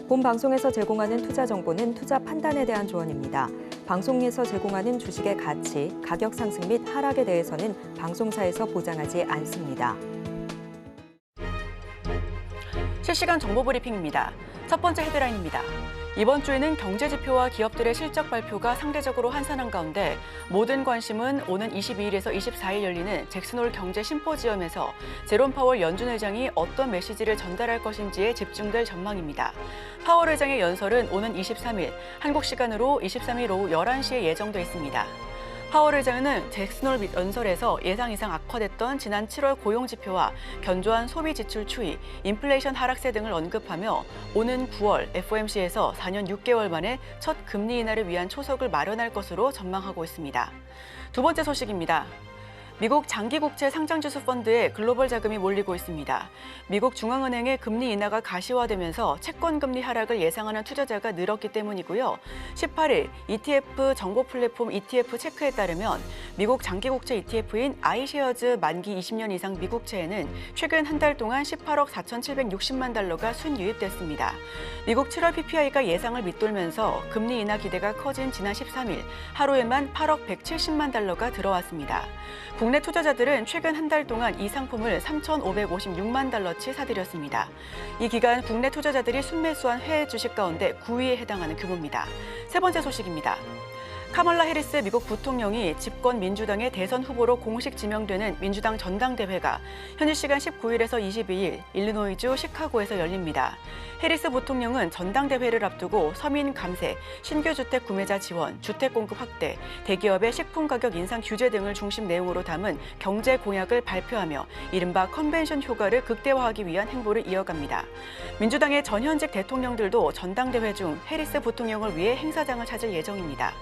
본 방송에서 제공하는 투자 정보는 투자 판단에 대한 조언입니다. 방송에서 제공하는 주식의 가치, 가격 상승 및 하락에 대해서는 방송사에서 보장하지 않습니다. 실시간 정보 브리핑입니다. 첫 번째 헤드라인입니다. 이번 주에는 경제 지표와 기업들의 실적 발표가 상대적으로 한산한 가운데 모든 관심은 오는 22일에서 24일 열리는 잭슨홀 경제 심포지엄에서 제롬 파월 연준 의장이 어떤 메시지를 전달할 것인지에 집중될 전망입니다. 파월 의장의 연설은 오는 23일, 한국 시간으로 23일 오후 11시에 예정돼 있습니다. 파월 의장은 잭슨홀 연설에서 예상 이상 악화됐던 지난 7월 고용 지표와 견조한 소비 지출 추이, 인플레이션 하락세 등을 언급하며 오는 9월 FOMC에서 4년 6개월 만에 첫 금리 인하를 위한 초석을 마련할 것으로 전망하고 있습니다. 두 번째 소식입니다. 미국 장기국채 상장지수 펀드에 글로벌 자금이 몰리고 있습니다. 미국 중앙은행의 금리 인하가 가시화되면서 채권 금리 하락을 예상하는 투자자가 늘었기 때문이고요. 18일 ETF 정보 플랫폼 ETF 체크에 따르면 미국 장기국채 ETF인 아이쉐어즈 만기 20년 이상 미국채에는 최근 한 달 동안 18억 4,760만 달러가 순유입됐습니다. 미국 7월 PPI가 예상을 밑돌면서 금리 인하 기대가 커진 지난 13일 하루에만 8억 170만 달러가 들어왔습니다. 국내 투자자들은 최근 한 달 동안 이 상품을 3,556만 달러치 사들였습니다. 이 기간 국내 투자자들이 순매수한 해외 주식 가운데 9위에 해당하는 규모입니다. 세 번째 소식입니다. 카멀라 해리스 미국 부통령이 집권 민주당의 대선 후보로 공식 지명되는 민주당 전당대회가 현지 시간 19일에서 22일 일리노이주 시카고에서 열립니다. 해리스 부통령은 전당대회를 앞두고 서민 감세, 신규 주택 구매자 지원, 주택 공급 확대, 대기업의 식품 가격 인상 규제 등을 중심 내용으로 담은 경제 공약을 발표하며 이른바 컨벤션 효과를 극대화하기 위한 행보를 이어갑니다. 민주당의 전현직 대통령들도 전당대회 중 해리스 부통령을 위해 행사장을 찾을 예정입니다.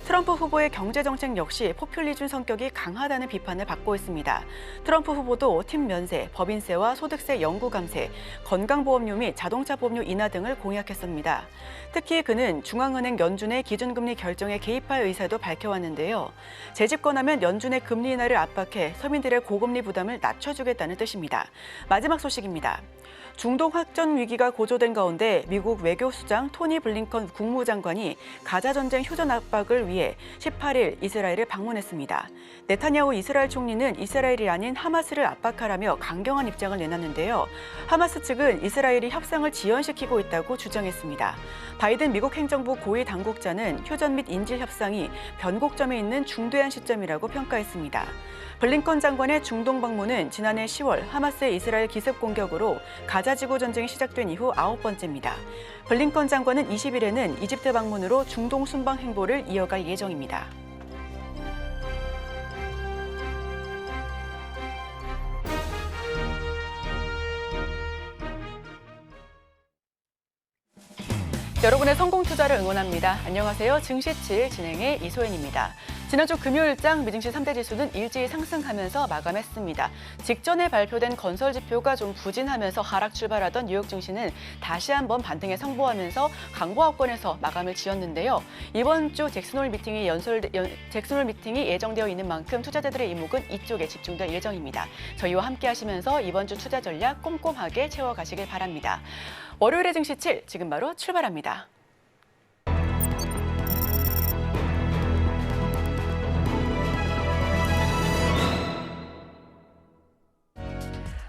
트럼프 후보의 경제정책 역시 포퓰리즘 성격이 강하다는 비판을 받고 있습니다. 트럼프 후보도 팀 면세, 법인세와 소득세 영구 감세, 건강보험료 및 자동차 보험료 인하 등을 공약했습니다. 특히 그는 중앙은행 연준의 기준금리 결정에 개입할 의사도 밝혀왔는데요. 재집권하면 연준의 금리 인하를 압박해 서민들의 고금리 부담을 낮춰주겠다는 뜻입니다. 마지막 소식입니다. 중동 확전 위기가 고조된 가운데 미국 외교수장 토니 블링컨 국무장관이 가자 전쟁 휴전 압박을 위해 18일 이스라엘을 방문했습니다. 네타냐후 이스라엘 총리는 이스라엘이 아닌 하마스를 압박하라며 강경한 입장을 내놨는데요. 하마스 측은 이스라엘이 협상을 지연시키고 있다고 주장했습니다. 바이든 미국 행정부 고위 당국자는 휴전 및 인질 협상이 변곡점에 있는 중대한 시점이라고 평가했습니다. 블링컨 장관의 중동 방문은 지난해 10월 하마스의 이스라엘 기습 공격으로 가자 지구 전쟁이 시작된 이후 9번째입니다. 블링컨 장관은 20일에는 이집트 방문으로 중동 순방 행보를 이어갈 예정입니다. 여러분의 성공 투자를 응원합니다. 안녕하세요. 증시7 진행의 이소연입니다. 지난주 금요일장 미증시 3대 지수는 일제히 상승하면서 마감했습니다. 직전에 발표된 건설 지표가 좀 부진하면서 하락 출발하던 뉴욕 증시는 다시 한번 반등에 성공하면서 강보합권에서 마감을 지었는데요. 이번 주 잭슨홀 미팅이 예정되어 있는 만큼 투자자들의 이목은 이쪽에 집중될 예정입니다. 저희와 함께 하시면서 이번 주 투자 전략 꼼꼼하게 채워가시길 바랍니다. 월요일의 증시7 지금 바로 출발합니다.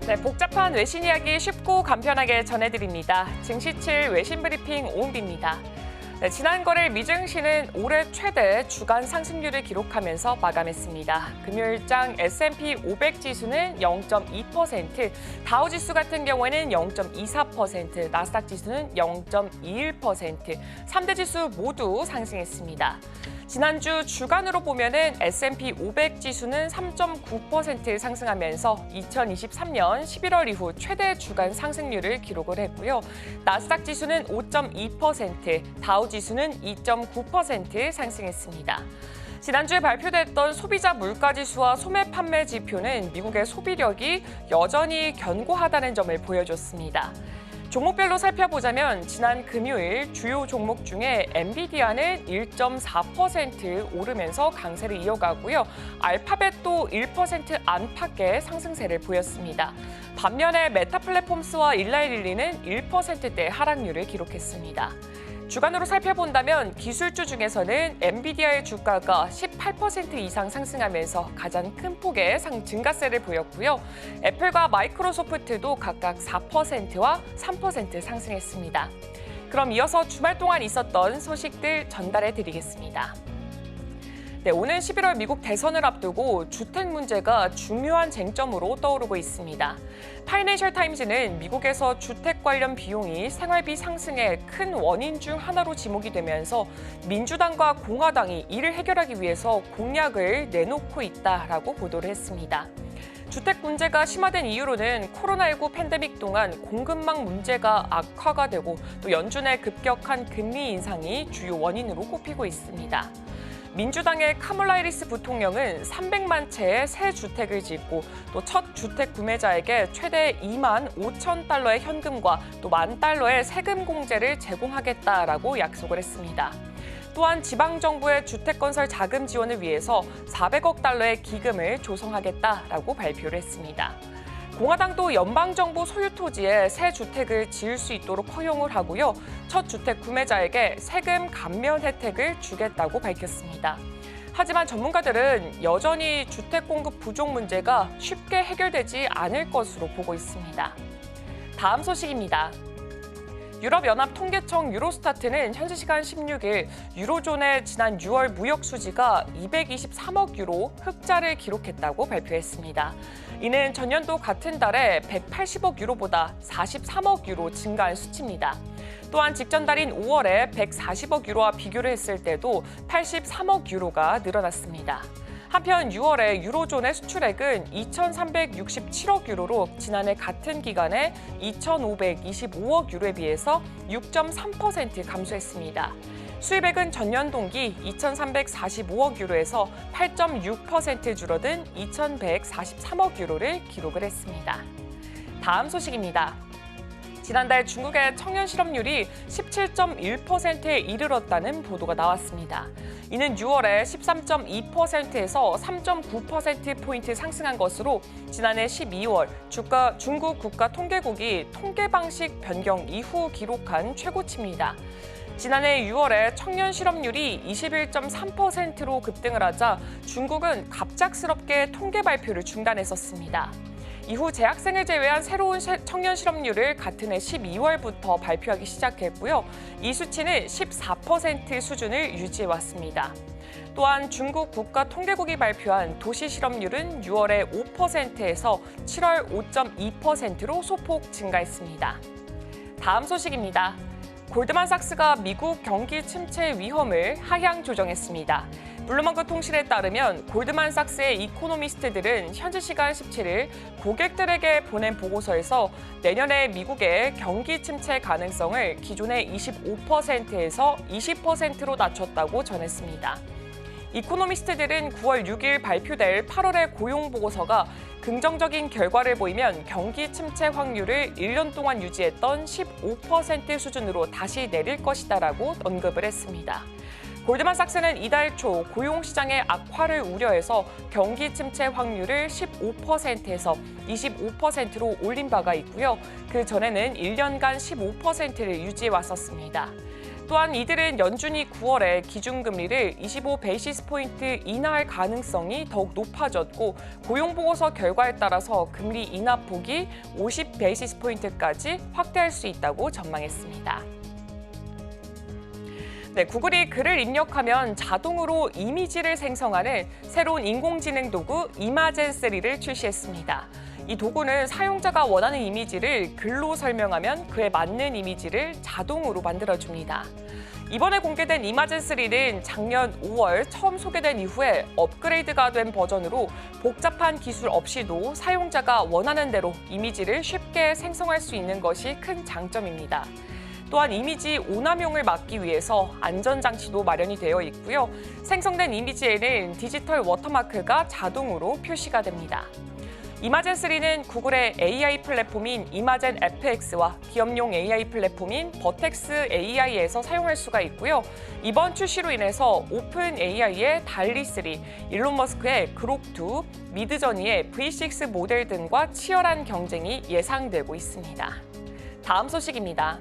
네, 복잡한 외신 이야기 쉽고 간편하게 전해드립니다. 증시7 외신 브리핑 오은비입니다. 네, 지난 거래일 미증시는 올해 최대 주간 상승률을 기록하면서 마감했습니다. 금요일장 S&P 500 지수는 0.2%, 다우 지수 같은 경우에는 0.24%, 나스닥 지수는 0.21%, 3대 지수 모두 상승했습니다. 지난주 주간으로 보면은 S&P 500 지수는 3.9% 상승하면서 2023년 11월 이후 최대 주간 상승률을 기록을 했고요. 나스닥 지수는 5.2%, 다우 지수는 2.9% 상승했습니다. 지난주에 발표됐던 소비자 물가지수와 소매 판매 지표는 미국의 소비력이 여전히 견고하다는 점을 보여줬습니다. 종목별로 살펴보자면 지난 금요일 주요 종목 중에 엔비디아는 1.4% 오르면서 강세를 이어가고요. 알파벳도 1% 안팎의 상승세를 보였습니다. 반면에 메타플랫폼스와 일라이릴리는 1%대 하락률을 기록했습니다. 주간으로 살펴본다면 기술주 중에서는 엔비디아의 주가가 18% 이상 상승하면서 가장 큰 폭의 증가세를 보였고요. 애플과 마이크로소프트도 각각 4%와 3% 상승했습니다. 그럼 이어서 주말 동안 있었던 소식들 전달해 드리겠습니다. 네, 오는 11월 미국 대선을 앞두고 주택 문제가 중요한 쟁점으로 떠오르고 있습니다. 파이낸셜 타임즈는 미국에서 주택 관련 비용이 생활비 상승의 큰 원인 중 하나로 지목이 되면서 민주당과 공화당이 이를 해결하기 위해서 공약을 내놓고 있다라고 보도를 했습니다. 주택 문제가 심화된 이유로는 코로나19 팬데믹 동안 공급망 문제가 악화가 되고 또 연준의 급격한 금리 인상이 주요 원인으로 꼽히고 있습니다. 민주당의 카멀라 해리스 부통령은 300만 채의 새 주택을 짓고 또 첫 주택 구매자에게 최대 2만 5천 달러의 현금과 또 $10,000의 세금 공제를 제공하겠다라고 약속을 했습니다. 또한 지방정부의 주택 건설 자금 지원을 위해서 400억 달러의 기금을 조성하겠다라고 발표를 했습니다. 공화당도 연방정부 소유 토지에 새 주택을 지을 수 있도록 허용을 하고요. 첫 주택 구매자에게 세금 감면 혜택을 주겠다고 밝혔습니다. 하지만 전문가들은 여전히 주택 공급 부족 문제가 쉽게 해결되지 않을 것으로 보고 있습니다. 다음 소식입니다. 유럽연합통계청 유로스타트는 현지 시간 16일 유로존의 지난 6월 무역 수지가 223억 유로 흑자를 기록했다고 발표했습니다. 이는 전년도 같은 달에 180억 유로보다 43억 유로 증가한 수치입니다. 또한 직전 달인 5월에 140억 유로와 비교를 했을 때도 83억 유로가 늘어났습니다. 한편 6월에 유로존의 수출액은 2,367억 유로로 지난해 같은 기간에 2,525억 유로에 비해서 6.3% 감소했습니다. 수입액은 전년 동기 2,345억 유로에서 8.6% 줄어든 2,143억 유로를 기록을 했습니다. 다음 소식입니다. 지난달 중국의 청년 실업률이 17.1%에 이르렀다는 보도가 나왔습니다. 이는 6월에 13.2%에서 3.9%포인트 상승한 것으로 지난해 12월 중국 국가통계국이 통계 방식 변경 이후 기록한 최고치입니다. 지난해 6월에 청년 실업률이 21.3%로 급등을 하자 중국은 갑작스럽게 통계 발표를 중단했었습니다. 이후 재학생을 제외한 새로운 청년 실업률을 같은 해 12월부터 발표하기 시작했고요. 이 수치는 14% 수준을 유지해왔습니다. 또한 중국 국가통계국이 발표한 도시 실업률은 6월에 5%에서 7월 5.2%로 소폭 증가했습니다. 다음 소식입니다. 골드만삭스가 미국 경기 침체 위험을 하향 조정했습니다. 블룸버그 통신에 따르면 골드만삭스의 이코노미스트들은 현지 시간 17일 고객들에게 보낸 보고서에서 내년에 미국의 경기 침체 가능성을 기존의 25%에서 20%로 낮췄다고 전했습니다. 이코노미스트들은 9월 6일 발표될 8월의 고용 보고서가 긍정적인 결과를 보이면 경기 침체 확률을 1년 동안 유지했던 15% 수준으로 다시 내릴 것이다라고 언급을 했습니다. 골드만삭스는 이달 초 고용 시장의 악화를 우려해서 경기 침체 확률을 15%에서 25%로 올린 바가 있고요. 그 전에는 1년간 15%를 유지해 왔었습니다. 또한 이들은 연준이 9월에 기준금리를 25베이시스 포인트 인하할 가능성이 더욱 높아졌고 고용보고서 결과에 따라서 금리 인하폭이 50베이시스 포인트까지 확대할 수 있다고 전망했습니다. 네, 구글이 글을 입력하면 자동으로 이미지를 생성하는 새로운 인공지능 도구 이마젠3를 출시했습니다. 이 도구는 사용자가 원하는 이미지를 글로 설명하면 그에 맞는 이미지를 자동으로 만들어줍니다. 이번에 공개된 이마젠3는 작년 5월 처음 소개된 이후에 업그레이드가 된 버전으로 복잡한 기술 없이도 사용자가 원하는 대로 이미지를 쉽게 생성할 수 있는 것이 큰 장점입니다. 또한 이미지 오남용을 막기 위해서 안전장치도 마련이 되어 있고요. 생성된 이미지에는 디지털 워터마크가 자동으로 표시가 됩니다. 이마젠3는 구글의 AI 플랫폼인 이마젠 FX와 기업용 AI 플랫폼인 버텍스 AI에서 사용할 수가 있고요. 이번 출시로 인해서 오픈 AI의 달리3, 일론 머스크의 그록2, 미드저니의 V6 모델 등과 치열한 경쟁이 예상되고 있습니다. 다음 소식입니다.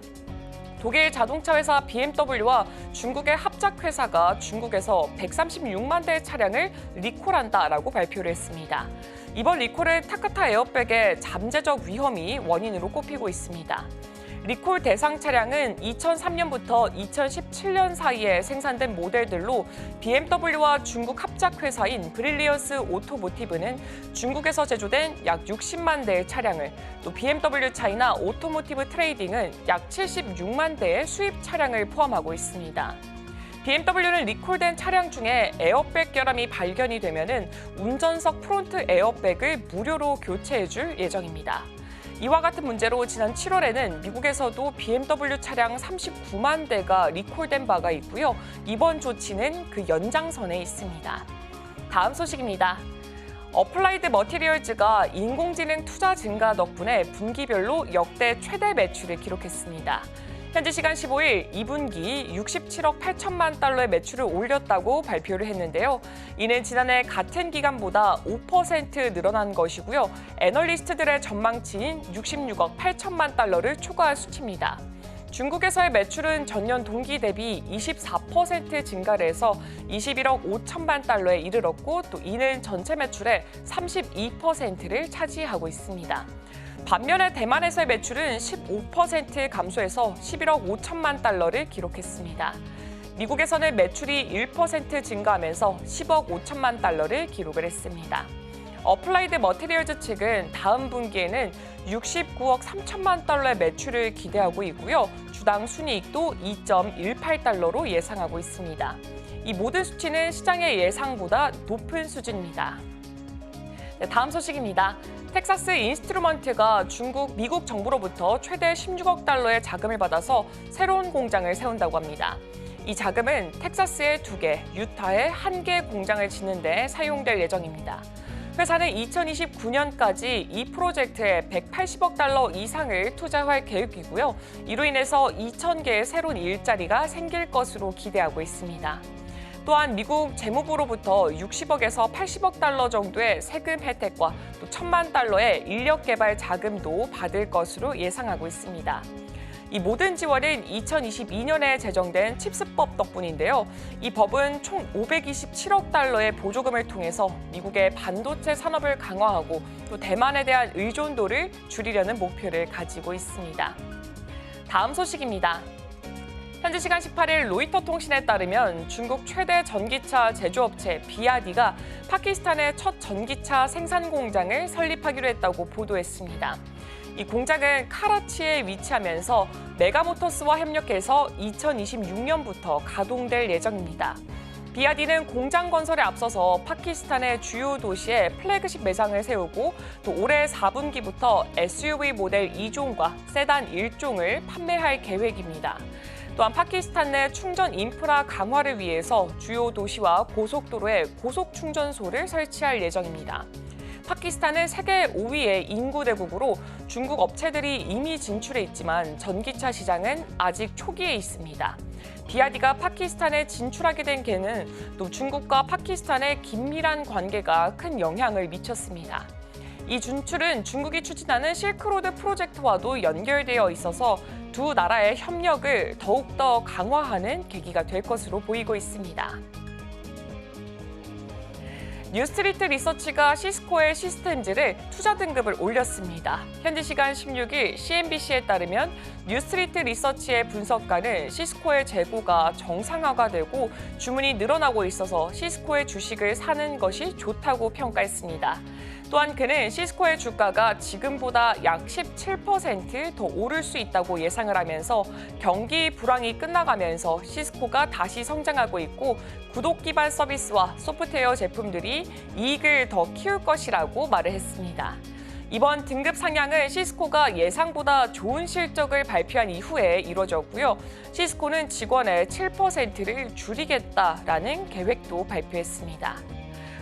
독일 자동차 회사 BMW와 중국의 합작회사가 중국에서 136만 대의 차량을 리콜한다라고 발표를 했습니다. 이번 리콜은 타카타 에어백의 잠재적 위험이 원인으로 꼽히고 있습니다. 리콜 대상 차량은 2003년부터 2017년 사이에 생산된 모델들로 BMW와 중국 합작회사인 브릴리언스 오토모티브는 중국에서 제조된 약 60만 대의 차량을, 또 BMW 차이나 오토모티브 트레이딩은 약 76만 대의 수입 차량을 포함하고 있습니다. BMW는 리콜된 차량 중에 에어백 결함이 발견이 되면은 운전석 프론트 에어백을 무료로 교체해줄 예정입니다. 이와 같은 문제로 지난 7월에는 미국에서도 BMW 차량 39만 대가 리콜된 바가 있고요. 이번 조치는 그 연장선에 있습니다. 다음 소식입니다. 어플라이드 머티리얼즈가 인공지능 투자 증가 덕분에 분기별로 역대 최대 매출을 기록했습니다. 현지 시간 15일 2분기 67억 8천만 달러의 매출을 올렸다고 발표를 했는데요. 이는 지난해 같은 기간보다 5% 늘어난 것이고요. 애널리스트들의 전망치인 66억 8천만 달러를 초과한 수치입니다. 중국에서의 매출은 전년 동기 대비 24% 증가를 해서 21억 5천만 달러에 이르렀고, 또 이는 전체 매출의 32%를 차지하고 있습니다. 반면에 대만에서의 매출은 15% 감소해서 11억 5천만 달러를 기록했습니다. 미국에서는 매출이 1% 증가하면서 10억 5천만 달러를 기록을 했습니다. 어플라이드 머티리얼즈 측은 다음 분기에는 69억 3천만 달러의 매출을 기대하고 있고요. 주당 순이익도 2.18달러로 예상하고 있습니다. 이 모든 수치는 시장의 예상보다 높은 수준입니다. 네, 다음 소식입니다. 텍사스 인스트루먼트가 미국 정부로부터 최대 16억 달러의 자금을 받아서 새로운 공장을 세운다고 합니다. 이 자금은 텍사스에 2개, 유타에 1개 공장을 짓는 데 사용될 예정입니다. 회사는 2029년까지 이 프로젝트에 180억 달러 이상을 투자할 계획이고요. 이로 인해서 2,000개의 새로운 일자리가 생길 것으로 기대하고 있습니다. 또한 미국 재무부로부터 60억에서 80억 달러 정도의 세금 혜택과 또 1,000만 달러의 인력 개발 자금도 받을 것으로 예상하고 있습니다. 이 모든 지원은 2022년에 제정된 칩스법 덕분인데요. 이 법은 총 527억 달러의 보조금을 통해서 미국의 반도체 산업을 강화하고 또 대만에 대한 의존도를 줄이려는 목표를 가지고 있습니다. 다음 소식입니다. 현지 시간 18일 로이터 통신에 따르면 중국 최대 전기차 제조업체 비아디가 파키스탄의 첫 전기차 생산 공장을 설립하기로 했다고 보도했습니다. 이 공장은 카라치에 위치하면서 메가모터스와 협력해서 2026년부터 가동될 예정입니다. 비아디는 공장 건설에 앞서서 파키스탄의 주요 도시에 플래그십 매장을 세우고 또 올해 4분기부터 SUV 모델 2종과 세단 1종을 판매할 계획입니다. 또한 파키스탄 내 충전 인프라 강화를 위해서 주요 도시와 고속도로에 고속 충전소를 설치할 예정입니다. 파키스탄은 세계 5위의 인구 대국으로 중국 업체들이 이미 진출해 있지만 전기차 시장은 아직 초기에 있습니다. 비아디가 파키스탄에 진출하게 된 계는 또 중국과 파키스탄의 긴밀한 관계가 큰 영향을 미쳤습니다. 이 진출은 중국이 추진하는 실크로드 프로젝트와도 연결되어 있어서 두 나라의 협력을 더욱더 강화하는 계기가 될 것으로 보이고 있습니다. 뉴스트리트 리서치가 시스코의 시스템즈를 투자 등급을 올렸습니다. 현지 시간 16일 CNBC에 따르면 뉴스트리트 리서치의 분석가는 시스코의 재고가 정상화가 되고 주문이 늘어나고 있어서 시스코의 주식을 사는 것이 좋다고 평가했습니다. 또한 그는 시스코의 주가가 지금보다 약 17% 더 오를 수 있다고 예상을 하면서 경기 불황이 끝나가면서 시스코가 다시 성장하고 있고 구독 기반 서비스와 소프트웨어 제품들이 이익을 더 키울 것이라고 말을 했습니다. 이번 등급 상향은 시스코가 예상보다 좋은 실적을 발표한 이후에 이루어졌고요. 시스코는 직원의 7%를 줄이겠다라는 계획도 발표했습니다.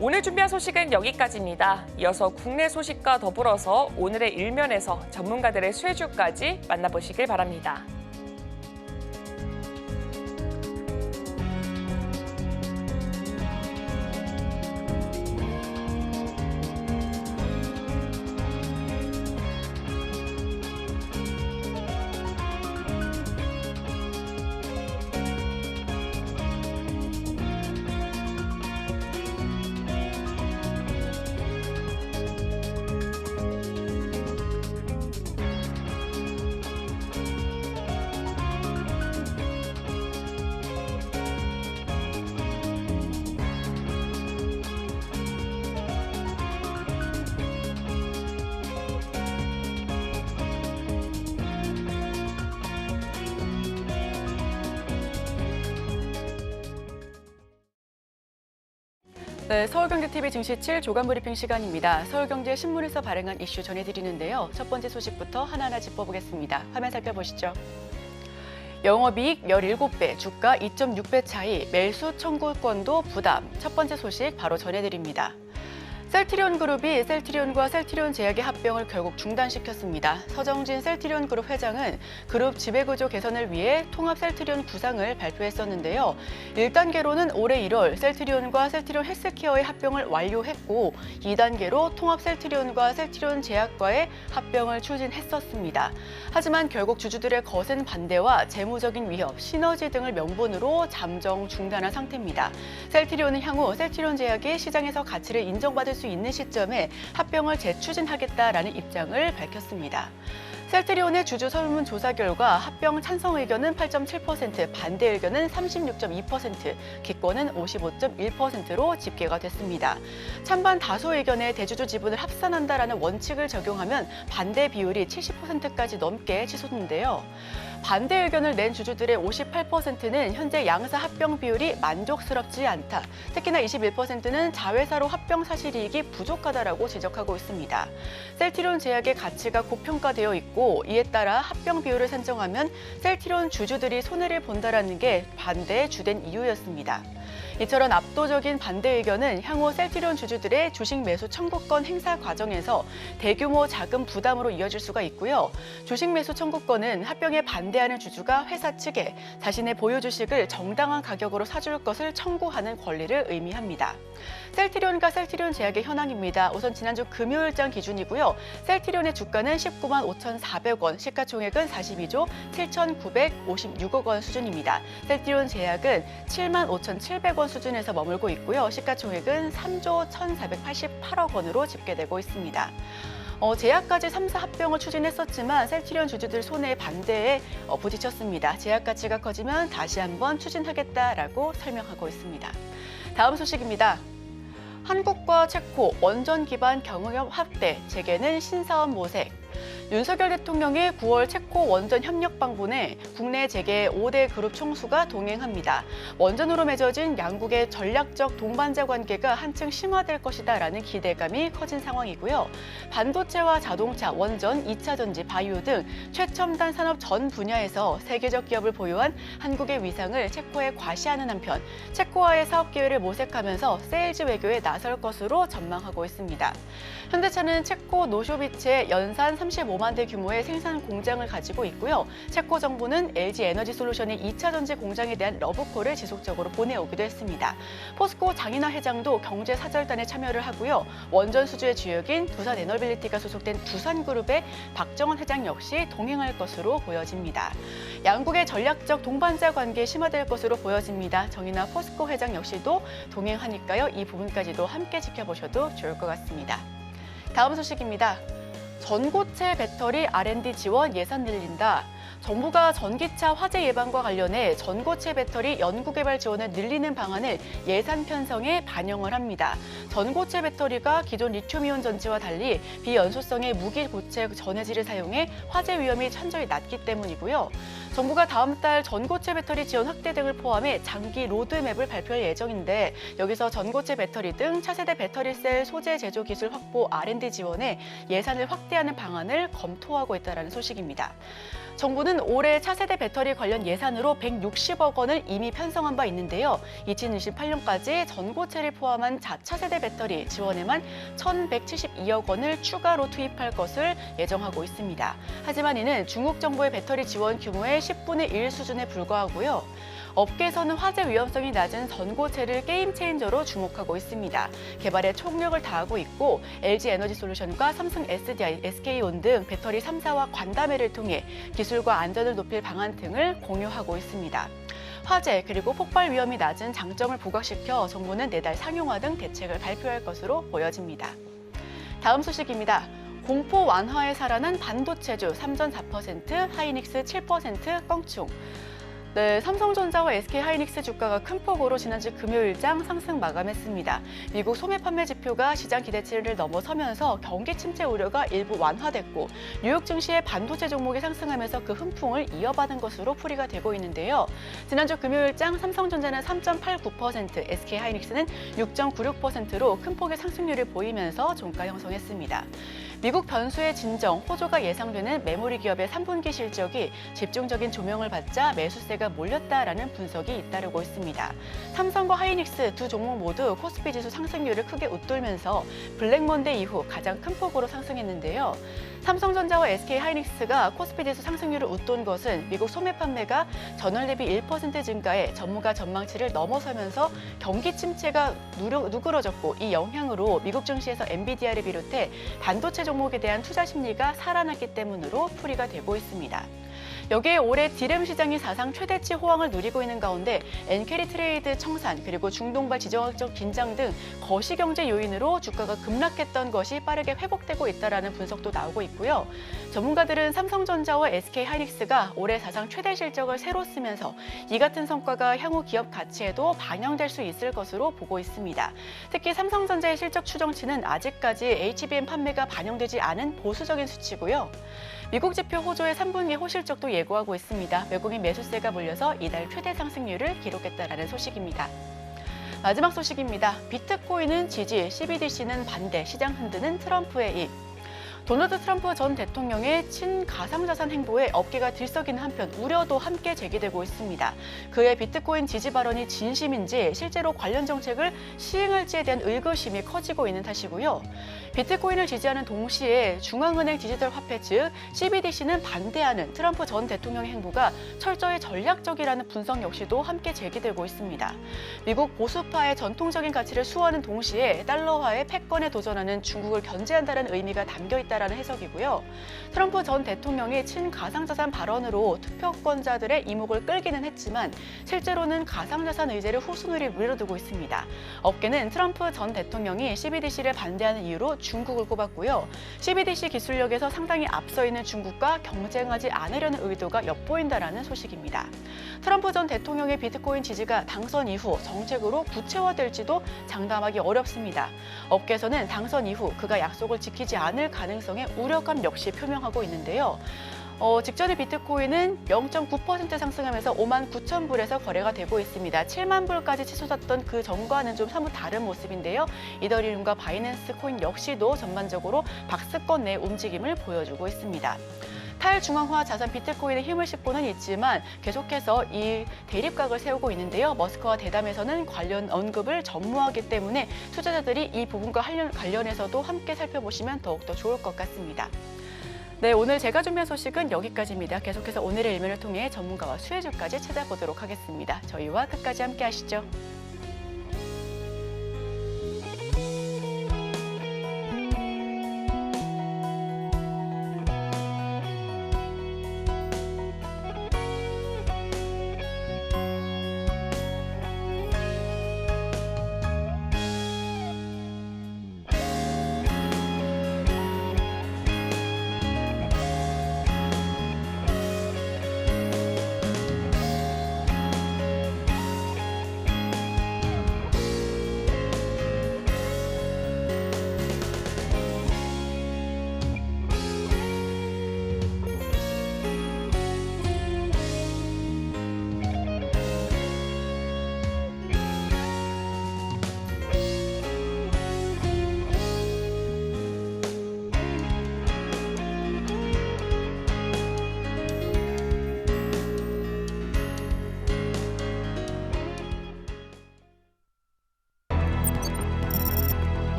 오늘 준비한 소식은 여기까지입니다. 이어서 국내 소식과 더불어서 오늘의 일면에서 전문가들의 수혜주까지 만나보시길 바랍니다. 네, 서울경제TV 증시 7 조간 브리핑 시간입니다. 서울경제 신문에서 발행한 이슈 전해드리는데요. 첫 번째 소식부터 하나하나 짚어보겠습니다. 화면 살펴보시죠. 영업이익 17배, 주가 2.6배 차이, 매수 청구권도 부담. 첫 번째 소식 바로 전해드립니다. 셀트리온 그룹이 셀트리온과 셀트리온 제약의 합병을 결국 중단시켰습니다. 서정진 셀트리온 그룹 회장은 그룹 지배구조 개선을 위해 통합 셀트리온 구상을 발표했었는데요. 1단계로는 올해 1월 셀트리온과 셀트리온 헬스케어의 합병을 완료했고 2단계로 통합 셀트리온과 셀트리온 제약과의 합병을 추진했었습니다. 하지만 결국 주주들의 거센 반대와 재무적인 위협, 시너지 등을 명분으로 잠정 중단한 상태입니다. 셀트리온은 향후 셀트리온 제약이 시장에서 가치를 인정받을 수 있는 시점에 합병을 재추진하겠다라는 입장을 밝혔습니다. 셀트리온의 주주 설문조사 결과 합병 찬성 의견은 8.7%, 반대 의견은 36.2%, 기권은 55.1%로 집계가 됐습니다. 찬반 다수 의견의 대주주 지분을 합산한다라는 원칙을 적용하면 반대 비율이 70%까지 넘게 치솟는데요. 반대 의견을 낸 주주들의 58%는 현재 양사 합병 비율이 만족스럽지 않다. 특히나 21%는 자회사로 합병 사실이익이 부족하다라고 지적하고 있습니다. 셀트리온 제약의 가치가 고평가되어 있고 이에 따라 합병 비율을 산정하면 셀트리온 주주들이 손해를 본다라는 게 반대의 주된 이유였습니다. 이처럼 압도적인 반대 의견은 향후 셀트리온 주주들의 주식 매수 청구권 행사 과정에서 대규모 자금 부담으로 이어질 수가 있고요. 주식 매수 청구권은 합병에 반대하는 주주가 회사 측에 자신의 보유 주식을 정당한 가격으로 사줄 것을 청구하는 권리를 의미합니다. 셀트리온과 셀트리온 제약의 현황입니다. 우선 지난주 금요일장 기준이고요. 셀트리온의 주가는 19만 5,400원, 시가총액은 42조 7,956억 원 수준입니다. 셀트리온 제약은 7만 5,700원 수준에서 머물고 있고요. 시가총액은 3조 1,488억 원으로 집계되고 있습니다. 제약까지 3사 합병을 추진했었지만 셀트리온 주주들 손해의 반대에 부딪혔습니다. 제약 가치가 커지면 다시 한번 추진하겠다라고 설명하고 있습니다. 다음 소식입니다. 한국과 체코 원전 기반 경영 확대, 재개는 신사업 모색. 윤석열 대통령이 9월 체코 원전 협력 방문에 국내 재개 5대 그룹 총수가 동행합니다. 원전으로 맺어진 양국의 전략적 동반자 관계가 한층 심화될 것이다라는 기대감이 커진 상황이고요. 반도체와 자동차, 원전, 2차 전지, 바이오 등 최첨단 산업 전 분야에서 세계적 기업을 보유한 한국의 위상을 체코에 과시하는 한편 체코와의 사업 기회를 모색하면서 세일즈 외교에 나설 것으로 전망하고 있습니다. 현대차는 체코 노쇼비치에 연산 35만 대 규모의 생산 공장을 가지고 있고요. 체코 정부는 LG 에너지 솔루션의 2차 전지 공장에 대한 러브콜을 지속적으로 보내오기도 했습니다. 포스코 장인하 회장도 경제 사절단에 참여를 하고요. 원전 수주의 주역인 두산 에너빌리티가 소속된 두산그룹의 박정원 회장 역시 동행할 것으로 보여집니다. 양국의 전략적 동반자 관계 심화될 것으로 보여집니다. 정인하 포스코 회장 역시도 동행하니까요. 이 부분까지도 함께 지켜보셔도 좋을 것 같습니다. 다음 소식입니다. 전고체 배터리 R&D 지원 예산 늘린다. 정부가 전기차 화재 예방과 관련해 전고체 배터리 연구개발 지원을 늘리는 방안을 예산 편성에 반영을 합니다. 전고체 배터리가 기존 리튬이온 전지와 달리 비연소성의 무기고체 전해질을 사용해 화재 위험이 천저히 낮기 때문이고요. 정부가 다음 달 전고체 배터리 지원 확대 등을 포함해 장기 로드맵을 발표할 예정인데 여기서 전고체 배터리 등 차세대 배터리셀 소재 제조 기술 확보 R&D 지원에 예산을 확대하는 방안을 검토하고 있다는 소식입니다. 정부는 올해 차세대 배터리 관련 예산으로 160억 원을 이미 편성한 바 있는데요. 2028년까지 전고체를 포함한 자차세대 배터리 지원에만 1,172억 원을 추가로 투입할 것을 예정하고 있습니다. 하지만 이는 중국 정부의 배터리 지원 규모의 10분의 1 수준에 불과하고요. 업계에서는 화재 위험성이 낮은 전고체를 게임 체인저로 주목하고 있습니다. 개발에 총력을 다하고 있고 LG 에너지 솔루션과 삼성 SDI, SK온 등 배터리 3사와 관담회를 통해 기술과 안전을 높일 방안 등을 공유하고 있습니다. 화재 그리고 폭발 위험이 낮은 장점을 부각시켜 정부는 내달 상용화 등 대책을 발표할 것으로 보여집니다. 다음 소식입니다. 공포 완화에 살아난 반도체주 삼전 4%, 하이닉스 7% 껑충. 네, 삼성전자와 SK하이닉스 주가가 큰 폭으로 지난주 금요일장 상승 마감했습니다. 미국 소매 판매 지표가 시장 기대치를 넘어서면서 경기 침체 우려가 일부 완화됐고 뉴욕 증시의 반도체 종목이 상승하면서 그 훈풍을 이어받은 것으로 풀이가 되고 있는데요. 지난주 금요일장 삼성전자는 3.89%, SK하이닉스는 6.96%로 큰 폭의 상승률을 보이면서 종가 형성했습니다. 미국 변수의 진정, 호조가 예상되는 메모리 기업의 3분기 실적이 집중적인 조명을 받자 매수세가 몰렸다라는 분석이 잇따르고 있습니다. 삼성과 하이닉스 두 종목 모두 코스피 지수 상승률을 크게 웃돌면서 블랙먼데이 이후 가장 큰 폭으로 상승했는데요. 삼성전자와 SK하이닉스가 코스피 지수 상승률을 웃돈 것은 미국 소매 판매가 전월 대비 1% 증가해 전문가 전망치를 넘어서면서 경기 침체가 누그러졌고 이 영향으로 미국 증시에서 엔비디아를 비롯해 반도체 종목에 대한 투자 심리가 살아났기 때문으로 풀이가 되고 있습니다. 여기에 올해 디램 시장이 사상 최대치 호황을 누리고 있는 가운데 엔캐리 트레이드 청산 그리고 중동발 지정학적 긴장 등 거시경제 요인으로 주가가 급락했던 것이 빠르게 회복되고 있다는 분석도 나오고 있고요. 전문가들은 삼성전자와 SK하이닉스가 올해 사상 최대 실적을 새로 쓰면서 이 같은 성과가 향후 기업 가치에도 반영될 수 있을 것으로 보고 있습니다. 특히 삼성전자의 실적 추정치는 아직까지 HBM 판매가 반영되지 않은 보수적인 수치고요. 미국 지표 호조의 3분기 호실적도 예고하고 있습니다. 외국인 매수세가 몰려서 이달 최대 상승률을 기록했다는 소식입니다. 마지막 소식입니다. 비트코인은 지지, CBDC는 반대, 시장 흔드는 트럼프의 입. 도널드 트럼프 전 대통령의 친가상자산 행보에 업계가 들썩이는 한편 우려도 함께 제기되고 있습니다. 그의 비트코인 지지 발언이 진심인지 실제로 관련 정책을 시행할지에 대한 의구심이 커지고 있는 탓이고요. 비트코인을 지지하는 동시에 중앙은행 디지털 화폐 즉 CBDC는 반대하는 트럼프 전 대통령의 행보가 철저히 전략적이라는 분석 역시도 함께 제기되고 있습니다. 미국 보수파의 전통적인 가치를 수호하는 동시에 달러화의 패권에 도전하는 중국을 견제한다는 의미가 담겨 있다는 해석이고요. 트럼프 전 대통령의 친가상자산 발언으로 투표권자들의 이목을 끌기는 했지만 실제로는 가상자산 의제를 후순위로 밀어두고 있습니다. 업계는 트럼프 전 대통령이 CBDC를 반대하는 이유로 중국을 꼽았고요. CBDC 기술력에서 상당히 앞서 있는 중국과 경쟁하지 않으려는 의도가 엿보인다라는 소식입니다. 트럼프 전 대통령의 비트코인 지지가 당선 이후 정책으로 구체화될지도 장담하기 어렵습니다. 업계에서는 당선 이후 그가 약속을 지키지 않을 가능성에 우려감 역시 표명하고 있는데요. 직전에 비트코인은 0.9% 상승하면서 59,000불에서 거래가 되고 있습니다. 7만 불까지 치솟았던 그 전과는 좀 사뭇 다른 모습인데요. 이더리움과 바이낸스 코인 역시도 전반적으로 박스권 내 움직임을 보여주고 있습니다. 탈중앙화 자산 비트코인의 힘을 싣고는 있지만 계속해서 이 대립각을 세우고 있는데요. 머스크와 대담에서는 관련 언급을 전무하기 때문에 투자자들이 이 부분과 관련해서도 함께 살펴보시면 더욱더 좋을 것 같습니다. 네, 오늘 제가 준비한 소식은 여기까지입니다. 계속해서 오늘의 일면을 통해 전문가와 수혜주까지 찾아보도록 하겠습니다. 저희와 끝까지 함께 하시죠.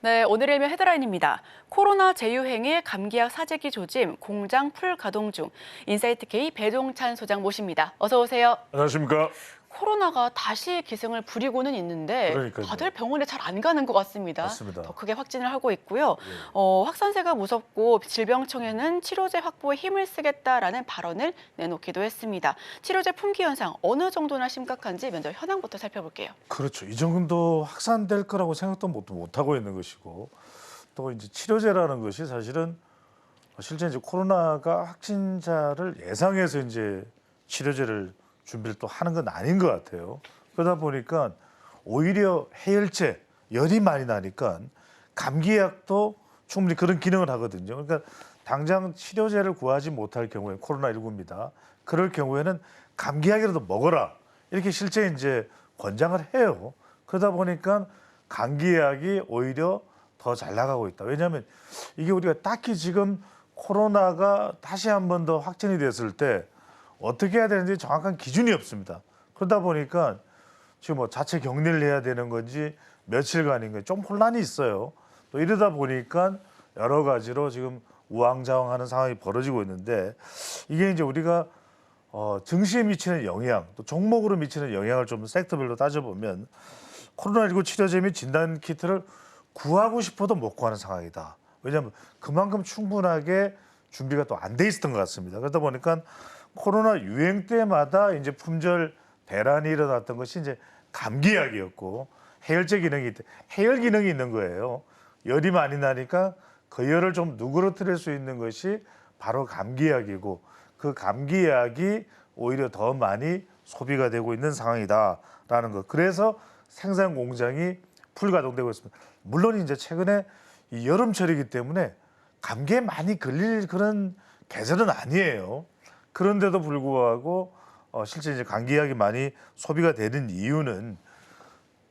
네, 오늘의 일면 헤드라인입니다. 코로나 재유행에 감기약 사재기 조짐, 공장 풀 가동 중. 인사이트K 배종찬 소장 모십니다. 어서 오세요. 안녕하십니까. 코로나가 다시 기승을 부리고는 있는데 그러니까요. 다들 병원에 잘 안 가는 것 같습니다. 맞습니다. 더 크게 확진을 하고 있고요. 예. 확산세가 무섭고 질병청에는 치료제 확보에 힘을 쓰겠다라는 발언을 내놓기도 했습니다. 치료제 품귀 현상 어느 정도나 심각한지 먼저 현황부터 살펴볼게요. 그렇죠. 이 정도 확산될 거라고 생각도 못 하고 있는 것이고, 또 이제 치료제라는 것이 사실은 실제 이제 코로나가 확진자를 예상해서 이제 치료제를 준비를 또 하는 건 아닌 것 같아요. 그러다 보니까 오히려 해열제, 열이 많이 나니까 감기약도 충분히 그런 기능을 하거든요. 그러니까 당장 치료제를 구하지 못할 경우에 코로나19입니다. 그럴 경우에는 감기약이라도 먹어라. 이렇게 실제 이제 권장을 해요. 그러다 보니까 감기약이 오히려 더 잘 나가고 있다. 왜냐하면 이게 우리가 딱히 지금 코로나가 다시 한 번 더 확진이 됐을 때 어떻게 해야 되는지 정확한 기준이 없습니다. 그러다 보니까 지금 뭐 자체 격리를 해야 되는 건지 며칠간인가 좀 혼란이 있어요. 또 이러다 보니까 여러 가지로 지금 우왕좌왕하는 상황이 벌어지고 있는데, 이게 이제 우리가 증시에 미치는 영향, 또 종목으로 미치는 영향을 좀 섹터별로 따져보면 코로나19 치료제 및 진단 키트를 구하고 싶어도 못 구하는 상황이다. 왜냐하면 그만큼 충분하게 준비가 또 안 돼 있었던 것 같습니다. 그러다 보니까 코로나 유행 때마다 이제 품절 대란이 일어났던 것이 이제 감기약이었고, 해열제 기능이 해열 기능이 있는 거예요. 열이 많이 나니까 그 열을 좀 누그러뜨릴 수 있는 것이 바로 감기약이고, 그 감기약이 오히려 더 많이 소비가 되고 있는 상황이다라는 것. 그래서 생산 공장이 풀가동되고 있습니다. 물론 이제 최근에 이 여름철이기 때문에 감기에 많이 걸릴 그런 계절은 아니에요. 그런데도 불구하고 실제 이제 감기약이 많이 소비가 되는 이유는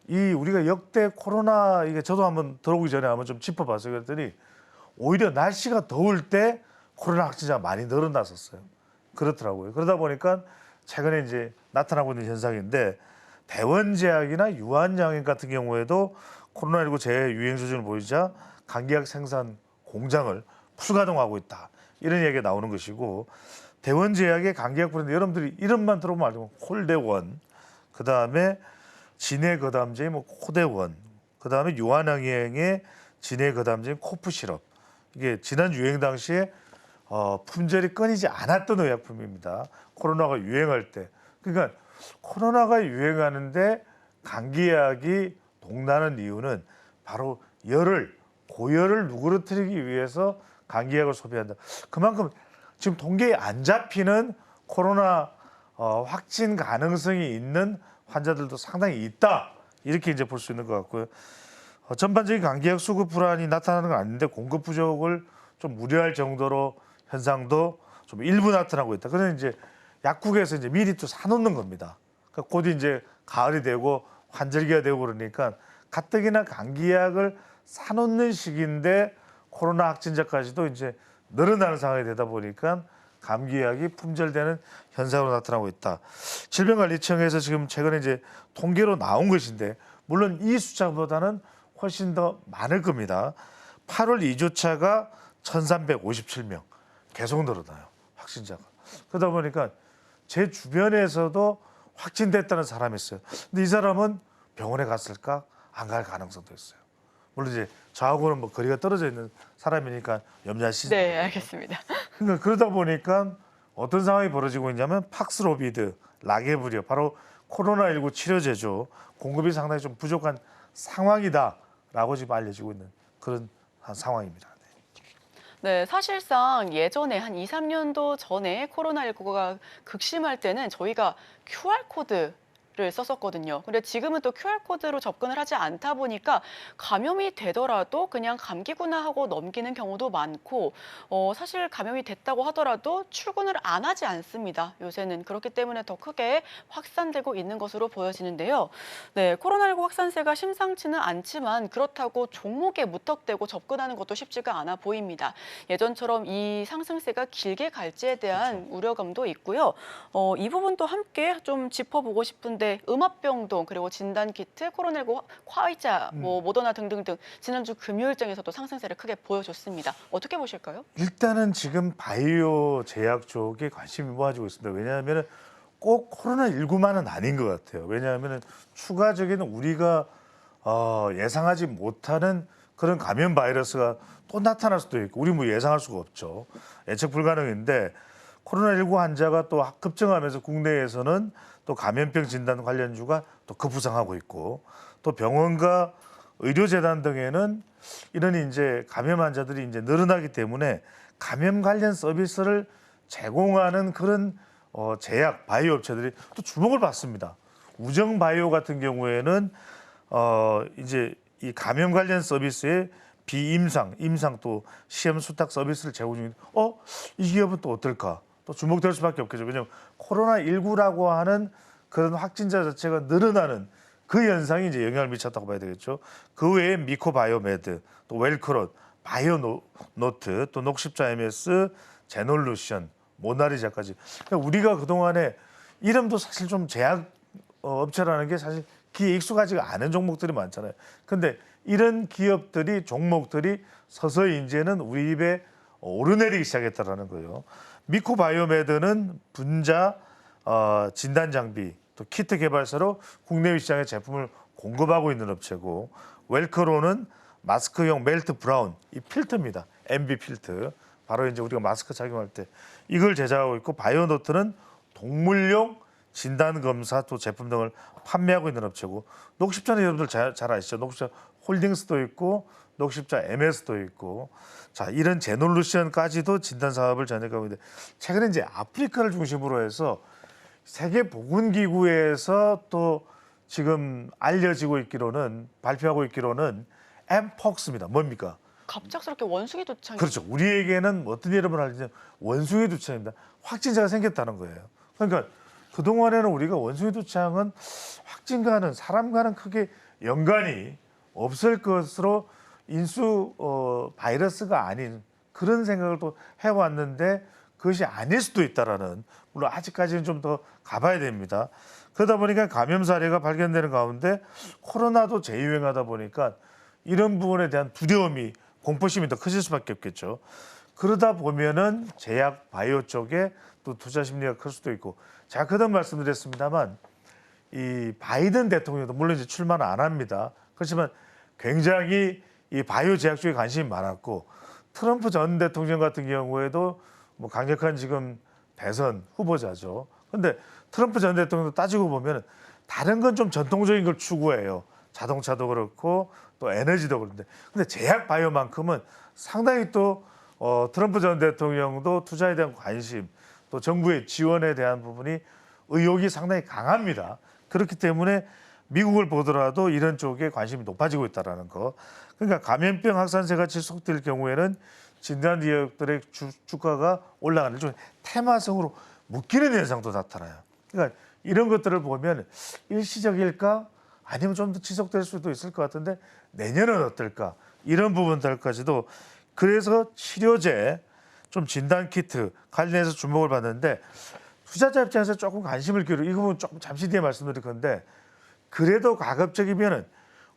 이 우리가 역대 코로나, 이게 저도 한번 들어오기 전에 한번 좀 짚어봤어요. 그랬더니 오히려 날씨가 더울 때 코로나 확진자가 많이 늘어났었어요. 그렇더라고요. 그러다 보니까 최근에 이제 나타나고 있는 현상인데, 대원제약이나 유한양행 같은 경우에도 코로나19 재유행 수준을 보이자 감기약 생산 공장을 풀가동하고 있다. 이런 얘기가 나오는 것이고, 대원제약의 감기약 브랜드, 여러분들이 이름만 들어보면 알고, 콜대원, 그 다음에 진해거담제의 뭐 코대원, 그 다음에 유한양행의 진해거담제인 코프시럽. 이게 지난 유행 당시에 품절이 끊이지 않았던 의약품입니다. 코로나가 유행할 때. 그러니까 코로나가 유행하는데 감기약이 동나는 이유는 바로 고열을 누그러뜨리기 위해서 감기약을 소비한다. 그만큼 지금 통계에 안 잡히는 코로나 확진 가능성이 있는 환자들도 상당히 있다. 이렇게 이제 볼 수 있는 것 같고요. 전반적인 감기약 수급 불안이 나타나는 건 아닌데, 공급 부족을 좀 우려할 정도로 현상도 좀 일부 나타나고 있다. 그래서 이제 약국에서 이제 미리 또 사놓는 겁니다. 그러니까 곧 이제 가을이 되고 환절기가 되고 그러니까 가뜩이나 감기약을 사놓는 시기인데 코로나 확진자까지도 이제 늘어나는 상황이 되다 보니까 감기약이 품절되는 현상으로 나타나고 있다. 질병관리청에서 지금 최근에 이제 통계로 나온 것인데, 물론 이 숫자보다는 훨씬 더 많을 겁니다. 8월 2주차가 1,357명, 계속 늘어나요, 확진자가. 그러다 보니까 제 주변에서도 확진됐다는 사람이 있어요. 근데 이 사람은 병원에 갔을까? 안 갈 가능성도 있어요. 물론 이제 저하고는 뭐 거리가 떨어져 있는 사람이니까 염려하시죠. 네, 알겠습니다. 그러니까 그러다 보니까 어떤 상황이 벌어지고 있냐면, 팍스로비드, 라게브리오, 바로 코로나19 치료제죠. 공급이 상당히 좀 부족한 상황이다라고 지금 알려지고 있는 그런 한 상황입니다. 네, 사실상 예전에 한 2, 3년도 전에 코로나19가 극심할 때는 저희가 QR코드를 썼었거든요. 근데 지금은 또 QR코드로 접근을 하지 않다 보니까 감염이 되더라도 그냥 감기구나 하고 넘기는 경우도 많고, 사실 감염이 됐다고 하더라도 출근을 안 하지 않습니다. 요새는. 그렇기 때문에 더 크게 확산되고 있는 것으로 보여지는데요. 네, 코로나19 확산세가 심상치는 않지만 그렇다고 종목에 무턱대고 접근하는 것도 쉽지가 않아 보입니다. 예전처럼 이 상승세가 길게 갈지에 대한 우려감도 있고요. 이 부분도 함께 좀 짚어보고 싶은데, 가운데 음압병동 그리고 진단키트, 코로나19 화이자, 모더나 등등등 지난주 금요일장에서도 상승세를 크게 보여줬습니다. 어떻게 보실까요? 일단은 지금 바이오 제약 쪽에 관심이 모아지고 있습니다. 왜냐하면 꼭 코로나19만은 아닌 것 같아요. 왜냐하면 추가적인 우리가 예상하지 못하는 그런 감염 바이러스가 또 나타날 수도 있고 우리 뭐 예상할 수가 없죠. 예측 불가능인데 코로나19 환자가 또 급증하면서 국내에서는 또 감염병 진단 관련주가 또 급부상하고 있고 또 병원과 의료재단 등에는 이런 이제 감염 환자들이 이제 늘어나기 때문에 감염 관련 서비스를 제공하는 그런 제약 바이오 업체들이 또 주목을 받습니다. 우정 바이오 같은 경우에는 이제 이 감염 관련 서비스에 비임상, 임상 또 시험 수탁 서비스를 제공 중인데 이 기업은 또 어떨까? 또 주목될 수밖에 없겠죠. 왜냐하면 코로나19라고 하는 그런 확진자 자체가 늘어나는 그 현상이 이제 영향을 미쳤다고 봐야 되겠죠. 그 외에 미코바이오메드, 또 웰크롯, 바이오노트, 또 녹십자 MS, 제놀루션, 모나리자까지. 그러니까 우리가 그동안에 이름도 사실 좀 제약 업체라는 게 사실 귀에 익숙하지가 않은 종목들이 많잖아요. 근데 이런 기업들이 종목들이 서서히 이제는 우리 입에 오르내리기 시작했다라는 거예요. 미코바이오메드는 분자 진단 장비 또 키트 개발사로 국내 시장에 제품을 공급하고 있는 업체고 웰크로는 마스크용 멜트 브라운 이 필터입니다. MB 필터 바로 이제 우리가 마스크 착용할 때 이걸 제작하고 있고 바이오노트는 동물용 진단 검사 또 제품 등을 판매하고 있는 업체고 녹십자는 여러분들 잘 아시죠? 녹십자 홀딩스도 있고 녹십자 MS도 있고 자 이런 제놀루션까지도 진단 사업을 전해가고 있는데 최근에 이제 아프리카를 중심으로 해서 세계보건기구에서 또 지금 알려지고 있기로는 발표하고 있기로는 엠폭스입니다. 뭡니까? 갑작스럽게 원숭이 두창이 그렇죠. 우리에게는 어떤 이름을 하는지 원숭이 두창입니다. 확진자가 생겼다는 거예요. 그러니까 그동안에는 우리가 원숭이 두창은 확진과는 사람과는 크게 연관이 없을 것으로 인수 바이러스가 아닌 그런 생각을 또 해왔는데 그것이 아닐 수도 있다라는 물론 아직까지는 좀 더 가봐야 됩니다. 그러다 보니까 감염 사례가 발견되는 가운데 코로나도 재유행하다 보니까 이런 부분에 대한 두려움이 공포심이 더 커질 수밖에 없겠죠. 그러다 보면은 제약 바이오 쪽에 또 투자 심리가 클 수도 있고 제가 그동안 말씀드렸습니다만 이 바이든 대통령도 물론 이제 출마는 안 합니다. 그렇지만 굉장히 이 바이오 제약 쪽에 관심이 많았고 트럼프 전 대통령 같은 경우에도 뭐 강력한 지금 대선 후보자죠. 그런데 트럼프 전 대통령도 따지고 보면 다른 건 좀 전통적인 걸 추구해요. 자동차도 그렇고 또 에너지도 그런데 근데 제약 바이오만큼은 상당히 또 트럼프 전 대통령도 투자에 대한 관심 또 정부의 지원에 대한 부분이 의욕이 상당히 강합니다. 그렇기 때문에 미국을 보더라도 이런 쪽에 관심이 높아지고 있다는 거. 그러니까 감염병 확산세가 지속될 경우에는 진단 기업들의 주가가 올라가는 좀 테마성으로 묶이는 현상도 나타나요. 그러니까 이런 것들을 보면 일시적일까 아니면 좀 더 지속될 수도 있을 것 같은데 내년은 어떨까 이런 부분들까지도 그래서 치료제 좀 진단 키트 관련해서 주목을 받는데 투자자 입장에서 조금 관심을 기울여 이 부분 조금 잠시 뒤에 말씀드릴 건데 그래도 가급적이면은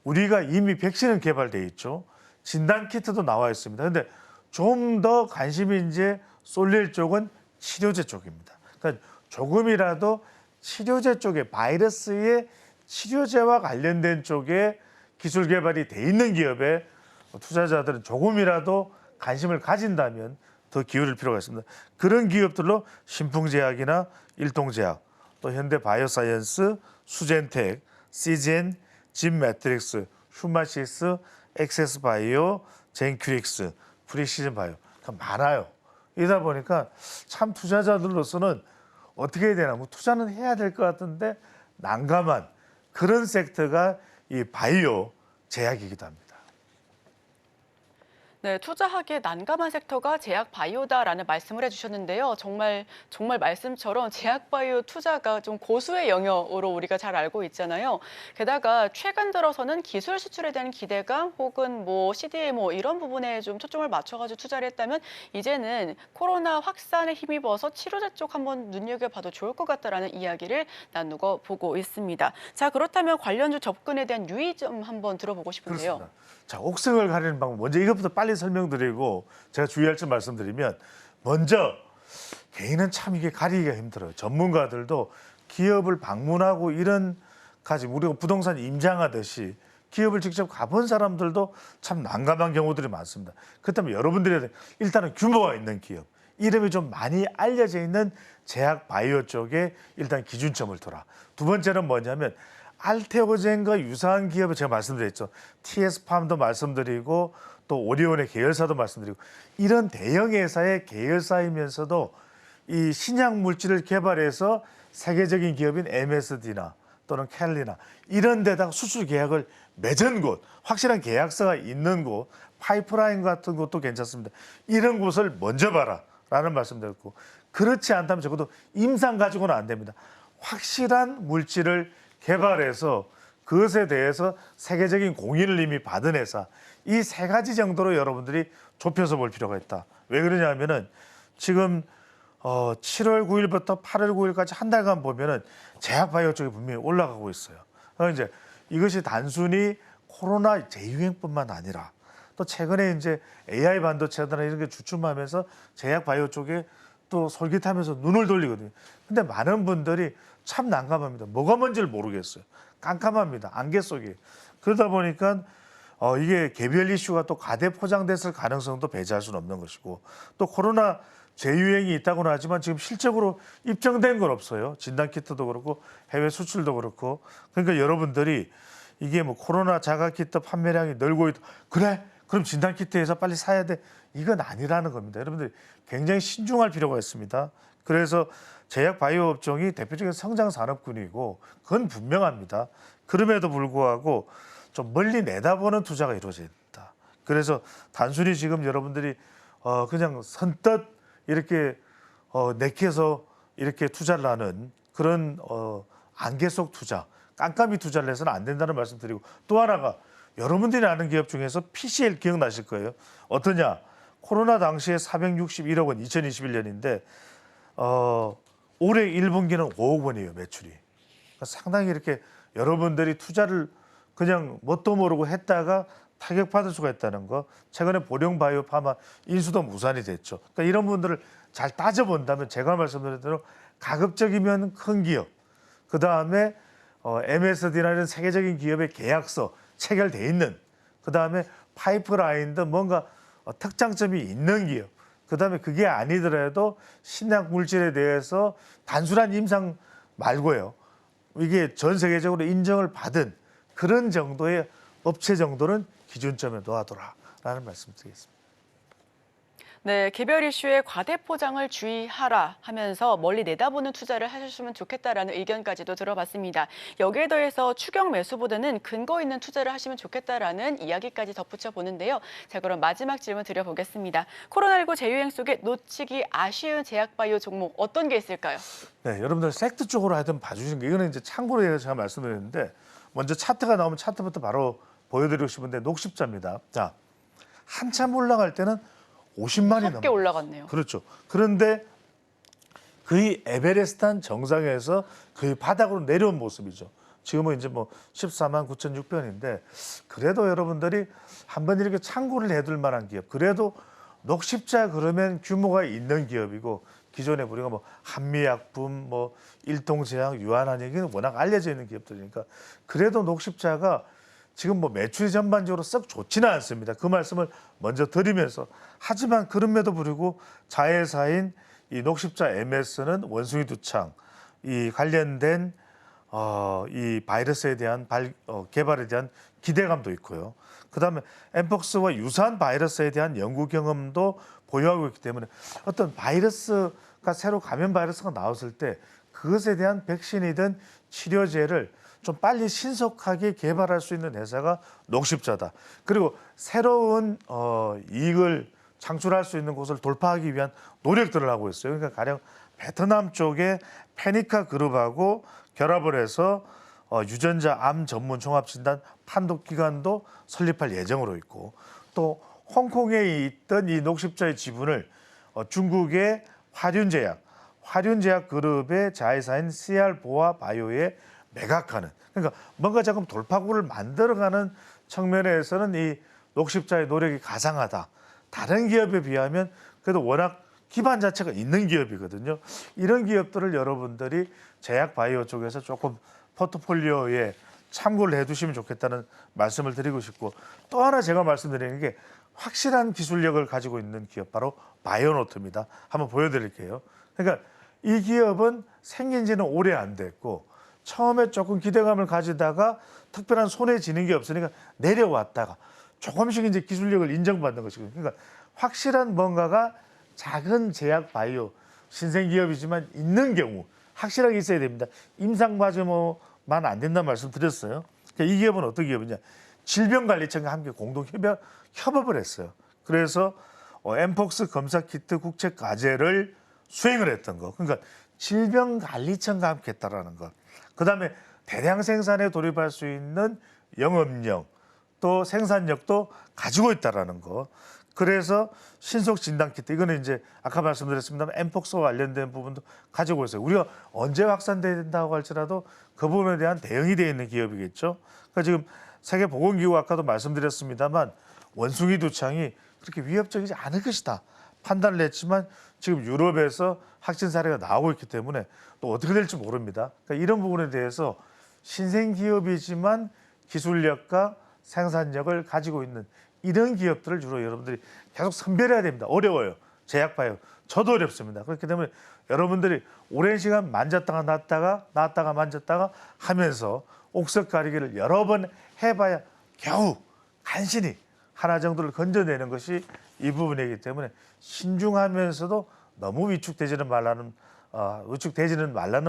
우리가 이미 백신은 개발돼 있죠. 진단 키트도 나와 있습니다. 근데 좀 더 관심이 이제 쏠릴 쪽은 치료제 쪽입니다. 그러니까 조금이라도 치료제 쪽에 바이러스의 치료제와 관련된 쪽에 기술 개발이 돼 있는 기업에 투자자들은 조금이라도 관심을 가진다면 더 기울일 필요가 있습니다. 그런 기업들로 신풍제약이나 일동제약, 또 현대바이오사이언스, 수젠텍, 시젠, 진매트릭스, 휴마시스, 엑세스바이오, 젠큐릭스, 프리시즌바이오 많아요. 이러다 보니까 참 투자자들로서는 어떻게 해야 되나 뭐 투자는 해야 될 것 같은데 난감한 그런 섹터가 이 바이오 제약이기도 합니다. 네, 투자하기에 난감한 섹터가 제약 바이오다라는 말씀을 해주셨는데요. 정말 말씀처럼 제약 바이오 투자가 좀 고수의 영역으로 우리가 잘 알고 있잖아요. 게다가 최근 들어서는 기술 수출에 대한 기대감 혹은 뭐 CDMO 이런 부분에 좀 초점을 맞춰가지고 투자를 했다면 이제는 코로나 확산에 힘입어서 치료제 쪽 한번 눈여겨봐도 좋을 것 같다라는 이야기를 나누고 보고 있습니다. 자, 그렇다면 관련주 접근에 대한 유의점 한번 들어보고 싶은데요. 그렇습니다. 자, 옥색을 가리는 방법 먼저 이것부터 빨리 설명드리고 제가 주의할 점 말씀드리면 먼저 개인은 참 이게 가리기가 힘들어요. 전문가들도 기업을 방문하고 이런 가지 우리가 부동산 임장하듯이 기업을 직접 가본 사람들도 참 난감한 경우들이 많습니다. 그렇다면 여러분들이 일단은 규모가 있는 기업, 이름이 좀 많이 알려져 있는 제약 바이오 쪽에 일단 기준점을 둬라. 두 번째는 뭐냐면 알테오젠과 유사한 기업을 제가 말씀드렸죠. TS팜도 말씀드리고 또 오리온의 계열사도 말씀드리고 이런 대형 회사의 계열사이면서도 이 신약 물질을 개발해서 세계적인 기업인 MSD나 또는 켈리나 이런 데다가 수출 계약을 맺은 곳, 확실한 계약서가 있는 곳, 파이프라인 같은 곳도 괜찮습니다. 이런 곳을 먼저 봐라라는 말씀드렸고 그렇지 않다면 적어도 임상 가지고는 안 됩니다. 확실한 물질을 개발해서 그것에 대해서 세계적인 공인을 이미 받은 회사 이 세 가지 정도로 여러분들이 좁혀서 볼 필요가 있다. 왜 그러냐면은 지금 7월 9일부터 8월 9일까지 한 달간 보면은 제약 바이오 쪽이 분명히 올라가고 있어요. 이제 이것이 단순히 코로나 재유행뿐만 아니라 또 최근에 이제 AI 반도체나 이런 게 주춤하면서 제약 바이오 쪽에 또 솔깃하면서 눈을 돌리거든요. 근데 많은 분들이 참 난감합니다. 뭐가 뭔지를 모르겠어요. 깜깜합니다. 안개 속에. 그러다 보니까 이게 개별 이슈가 또 과대 포장됐을 가능성도 배제할 수는 없는 것이고 또 코로나 재유행이 있다고는 하지만 지금 실적으로 입증된 건 없어요. 진단키트도 그렇고 해외 수출도 그렇고. 그러니까 여러분들이 이게 뭐 코로나 자가키트 판매량이 늘고 있다. 그래? 그럼 진단키트에서 빨리 사야 돼. 이건 아니라는 겁니다. 여러분들이 굉장히 신중할 필요가 있습니다. 그래서 제약 바이오 업종이 대표적인 성장 산업군이고 그건 분명합니다. 그럼에도 불구하고 좀 멀리 내다보는 투자가 이루어져야 된다. 그래서 단순히 지금 여러분들이 그냥 선뜻 이렇게 내켜서 이렇게 투자를 하는 그런 안개 속 투자, 깜깜이 투자를 해서는 안 된다는 말씀드리고 또 하나가 여러분들이 아는 기업 중에서 PCL 기억나실 거예요. 어떠냐? 코로나 당시에 461억 원 2021년인데 올해 1분기는 5억 원이에요, 매출이. 그러니까 상당히 이렇게 여러분들이 투자를 그냥 뭣도 모르고 했다가 타격받을 수가 있다는 거. 최근에 보령 바이오 파마 인수도 무산이 됐죠. 그러니까 이런 분들을 잘 따져본다면 제가 말씀드린 대로 가급적이면 큰 기업, 그다음에 MSD나 이런 세계적인 기업의 계약서 체결돼 있는, 그다음에 파이프라인도 뭔가 특장점이 있는 기업, 그다음에 그게 아니더라도 신약 물질에 대해서 단순한 임상 말고요. 이게 전 세계적으로 인정을 받은 그런 정도의 업체 정도는 기준점에 놓아둬라라는 말씀드리겠습니다. 네, 개별 이슈에 과대 포장을 주의하라 하면서 멀리 내다보는 투자를 하셨으면 좋겠다라는 의견까지도 들어봤습니다. 여기에 더해서 추격 매수보다는 근거 있는 투자를 하시면 좋겠다라는 이야기까지 덧붙여 보는데요. 자, 그럼 마지막 질문 드려보겠습니다. 코로나19 재유행 속에 놓치기 아쉬운 제약바이오 종목 어떤 게 있을까요? 네, 여러분들 섹터 쪽으로 하여튼 봐주시는 게 이거는 이제 참고로 해서 제가 말씀드렸는데 먼저 차트가 나오면 차트부터 바로 보여드리고 싶은데 녹십자입니다. 자, 한참 올라갈 때는 50만이 넘어요. 꽤 올라갔네요. 그렇죠. 그런데 거의 에베레스트한 정상에서 거의 바닥으로 내려온 모습이죠. 지금은 이제 뭐 14만 9,600원인데 그래도 여러분들이 한번 이렇게 참고를 해둘 만한 기업. 그래도 녹십자 그러면 규모가 있는 기업이고 기존에 우리가 뭐 한미약품, 뭐 일동제약, 유한한약이 워낙 알려져 있는 기업들이니까 그래도 녹십자가 지금 뭐 매출이 전반적으로 썩 좋지는 않습니다. 그 말씀을 먼저 드리면서 하지만 그럼에도 불구하고 자회사인 이 녹십자 MS는 원숭이 두창 이 관련된 이 바이러스에 대한 개발에 대한 기대감도 있고요. 그다음에 엠폭스와 유사한 바이러스에 대한 연구 경험도 보유하고 있기 때문에 어떤 바이러스가 새로 감염 바이러스가 나왔을 때 그것에 대한 백신이든 치료제를 좀 빨리 신속하게 개발할 수 있는 회사가 녹십자다. 그리고 새로운 이익을 창출할 수 있는 곳을 돌파하기 위한 노력들을 하고 있어요. 그러니까 가령 베트남 쪽에 페니카 그룹하고 결합을 해서 유전자 암 전문 종합진단 판독 기관도 설립할 예정으로 있고, 또 홍콩에 있던 이 녹십자의 지분을 중국의 화륜제약 그룹의 자회사인 CR 보아바이오에 매각하는, 그러니까 뭔가 조금 돌파구를 만들어가는 측면에서는 이 녹십자의 노력이 가상하다. 다른 기업에 비하면 그래도 워낙 기반 자체가 있는 기업이거든요. 이런 기업들을 여러분들이 제약 바이오 쪽에서 조금 포트폴리오에 참고를 해두시면 좋겠다는 말씀을 드리고 싶고, 또 하나 제가 말씀드리는 게 확실한 기술력을 가지고 있는 기업, 바로 바이오노트입니다. 한번 보여드릴게요. 그러니까 이 기업은 생긴 지는 오래 안 됐고, 처음에 조금 기대감을 가지다가 특별한 손에 쥐는 게 없으니까 내려왔다가 조금씩 이제 기술력을 인정받는 것이거든요. 그러니까 확실한 뭔가가 작은 제약 바이오 신생 기업이지만 있는 경우 확실하게 있어야 됩니다. 임상 과정만 안 된다는 말씀 드렸어요. 그러니까 이 기업은 어떤 기업이냐? 질병관리청과 함께 공동 협업을 했어요. 그래서 엠폭스 검사 키트 국책 과제를 수행을 했던 거. 그러니까 질병관리청과 함께 했다라는 것. 그다음에 대량 생산에 돌입할 수 있는 영업력, 또 생산력도 가지고 있다라는 거. 그래서 신속 진단 키트, 이거는 이제 아까 말씀드렸습니다만 엠폭스와 관련된 부분도 가지고 있어요. 우리가 언제 확산된다고 할지라도 그 부분에 대한 대응이 되어 있는 기업이겠죠. 그러니까 지금 세계보건기구 아까도 말씀드렸습니다만 원숭이 두창이 그렇게 위협적이지 않을 것이다 판단을 했지만, 지금 유럽에서 확진 사례가 나오고 있기 때문에 또 어떻게 될지 모릅니다. 그러니까 이런 부분에 대해서 신생 기업이지만 기술력과 생산력을 가지고 있는 이런 기업들을 주로 여러분들이 계속 선별해야 됩니다. 어려워요. 제약바이오. 저도 어렵습니다. 그렇기 때문에 여러분들이 오랜 시간 만졌다가 놨다가 만졌다가 하면서 옥석 가리기를 여러 번 해봐야 겨우 간신히 하나 정도를 건져내는 것이 이 부분이기 때문에 신중하면서도 너무 위축되지는 말라는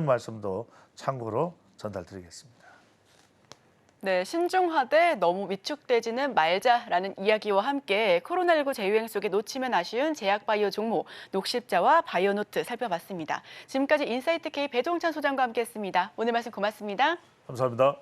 말씀도 참고로 전달드리겠습니다. 네, 신중하되 너무 위축되지는 말자라는 이야기와 함께 코로나19 재유행 속에 놓치면 아쉬운 제약바이오 종목 녹십자와 바이오노트 살펴봤습니다. 지금까지 인사이트K 배종찬 소장과 함께했습니다. 오늘 말씀 고맙습니다. 감사합니다.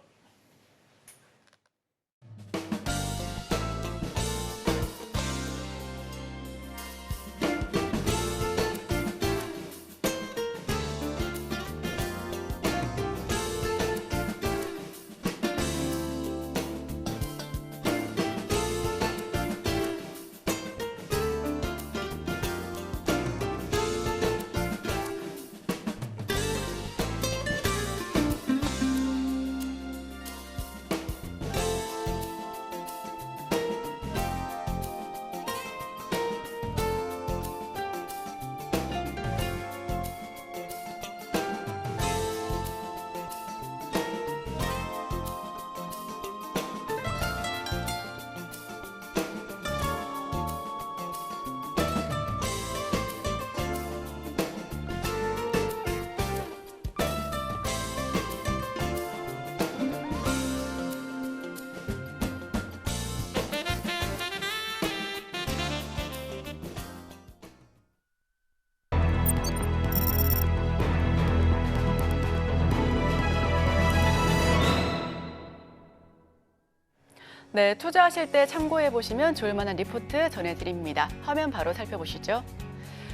네, 투자하실 때 참고해 보시면 좋을 만한 리포트 전해드립니다. 화면 바로 살펴보시죠.